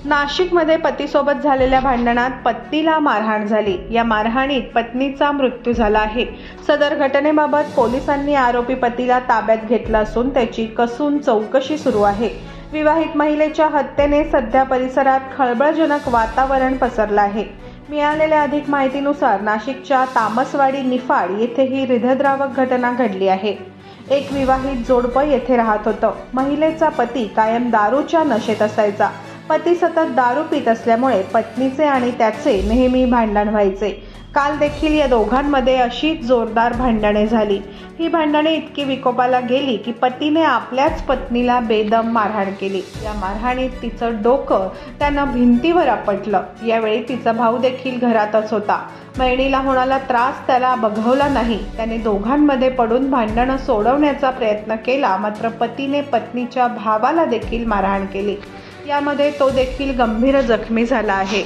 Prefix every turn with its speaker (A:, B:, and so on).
A: नाशिकमध्ये पतीसोबत झालेल्या भांडणात पत्नीला मारहाण झाली। या मारहाणीत पत्नीचा मृत्यू झाला आहे। सदर घटनेबाबत पोलिसांनी आरोपी पतीला ताब्यात घेतलं असून त्याची कसून चौकशी सुरू आहे। विवाहित महिलेच्या हत्येने सध्या परिसरात खळबळजनक वातावरण पसरलं आहे। मिळालेल्या अधिक माहितीनुसार नाशिकच्या तामसवाडी निफाड येथे ही हृदयद्रावक घटना घडली आहे। एक विवाहित जोडपं येथे राहत होतं। महिलेचा पती कायम दारूच्या नशेत असायचा। पती सतत दारू पीत असल्यामुळे पत्नीचे आणि त्याचे नेहमी भांडण व्हायचे। काल देखील या दोघांमध्ये अशीच जोरदार भांडणे झाली। ही भांडणे इतकी विकोपाला गेली की पतीने आपल्याच पत्नीला बेदम मारहाण केली। या मारहाणीत तिचं डोकं त्यानं भिंतीवर आपटलं। यावेळी तिचा भाऊ देखील घरातच होता। बहिणीला होणारा त्रास त्याला बघवला नाही। त्याने दोघांमध्ये पडून भांडणं सोडवण्याचा प्रयत्न केला, मात्र पतीने पत्नीच्या भावाला देखील मारहाण केली। यामध्ये तो देखील गंभीर जखमी झाला आहे।